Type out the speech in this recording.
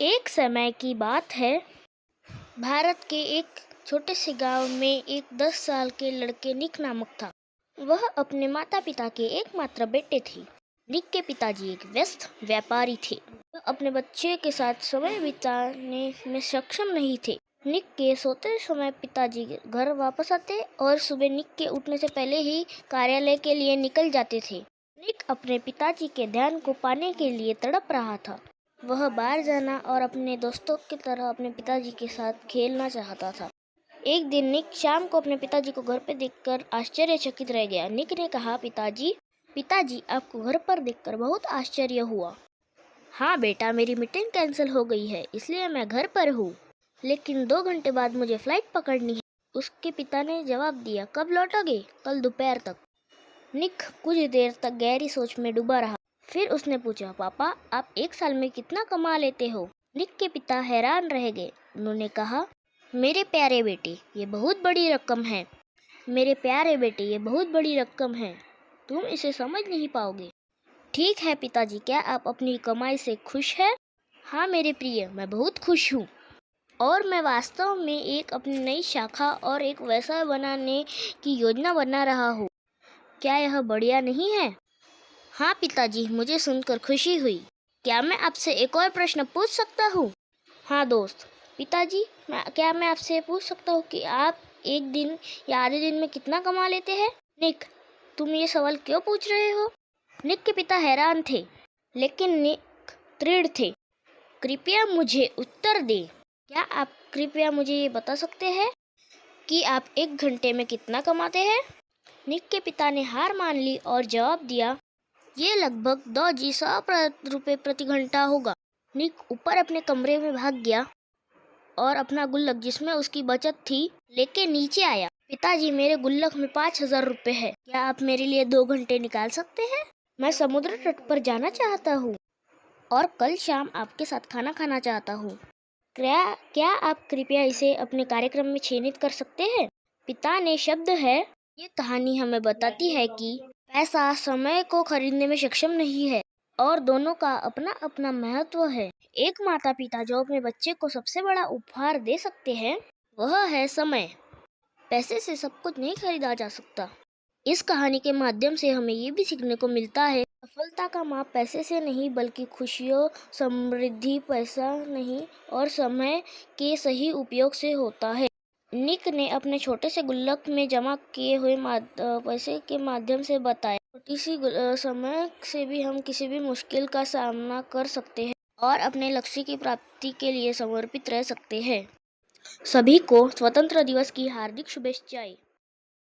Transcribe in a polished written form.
एक समय की बात है। भारत के एक छोटे से गांव में एक 10 साल के लड़के निक नामक था। वह अपने माता पिता के एकमात्र बेटे थे। निक के पिताजी एक व्यस्त व्यापारी थे। वह अपने बच्चे के साथ समय बिताने में सक्षम नहीं थे। निक के सोते समय पिताजी घर वापस आते और सुबह निक के उठने से पहले ही कार्यालय के लिए निकल जाते थे। निक अपने पिताजी के ध्यान को पाने के लिए तड़प रहा था। वह बाहर जाना और अपने दोस्तों की तरह अपने पिताजी के साथ खेलना चाहता था। एक दिन निक शाम को अपने पिताजी को घर पर देखकर आश्चर्यचकित रह गया। निक ने कहा, पिताजी आपको घर पर देखकर बहुत आश्चर्य हुआ। हाँ बेटा, मेरी मीटिंग कैंसिल हो गई है, इसलिए मैं घर पर हूँ, लेकिन 2 घंटे बाद मुझे फ्लाइट पकड़नी है। उसके पिता ने जवाब दिया, कब लौटोगे? कल दोपहर तक। निक कुछ देर तक गहरी सोच में डूबा रहा। फिर उसने पूछा, पापा आप 1 साल में कितना कमा लेते हो? निक के पिता हैरान रह गए। उन्होंने कहा, मेरे प्यारे बेटे, ये बहुत बड़ी रकम है। मेरे प्यारे बेटे, ये बहुत बड़ी रकम है, तुम इसे समझ नहीं पाओगे। ठीक है पिताजी, क्या आप अपनी कमाई से खुश हैं? हाँ मेरे प्रिय, मैं बहुत खुश हूँ और मैं वास्तव में एक अपनी नई शाखा और एक व्यवसाय बनाने की योजना बना रहा हूँ। क्या यह बढ़िया नहीं है? हाँ पिताजी, मुझे सुनकर खुशी हुई। क्या मैं आपसे एक और प्रश्न पूछ सकता हूँ? हाँ दोस्त। पिताजी, क्या मैं आपसे पूछ सकता हूँ कि आप एक दिन या आधे दिन में कितना कमा लेते हैं? निक, तुम ये सवाल क्यों पूछ रहे हो? निक के पिता हैरान थे, लेकिन निक दृढ़ थे। कृपया मुझे उत्तर दें। क्या आप कृपया मुझे ये बता सकते हैं कि आप 1 घंटे में कितना कमाते हैं? निक के पिता ने हार मान ली और जवाब दिया, ये लगभग 200 रुपये प्रति घंटा होगा। निक ऊपर अपने कमरे में भाग गया और अपना गुल्लक जिसमें उसकी बचत थी लेके नीचे आया। पिताजी, मेरे गुल्लक में 5000 रुपये है। क्या आप मेरे लिए 2 घंटे निकाल सकते हैं? मैं समुद्र तट पर जाना चाहता हूँ और कल शाम आपके साथ खाना खाना चाहता हूँ। क्या आप कृपया इसे अपने कार्यक्रम में चयनित कर सकते हैं? पिता ने शब्द है। ये कहानी हमें बताती है कि पैसा समय को खरीदने में सक्षम नहीं है और दोनों का अपना अपना महत्व है। एक माता पिता जो अपने बच्चे को सबसे बड़ा उपहार दे सकते हैं वह है समय। पैसे से सब कुछ नहीं खरीदा जा सकता। इस कहानी के माध्यम से हमें ये भी सीखने को मिलता है, सफलता का माप पैसे से नहीं बल्कि खुशियों, समृद्धि, पैसा नहीं और समय के सही उपयोग से होता है। निक ने अपने छोटे से गुल्लक में जमा किए हुए पैसे के माध्यम से बताया, छोटी सी समय से भी हम किसी भी मुश्किल का सामना कर सकते हैं और अपने लक्ष्य की प्राप्ति के लिए समर्पित रह सकते हैं। सभी को स्वतंत्रता दिवस की हार्दिक शुभेच्छाएं।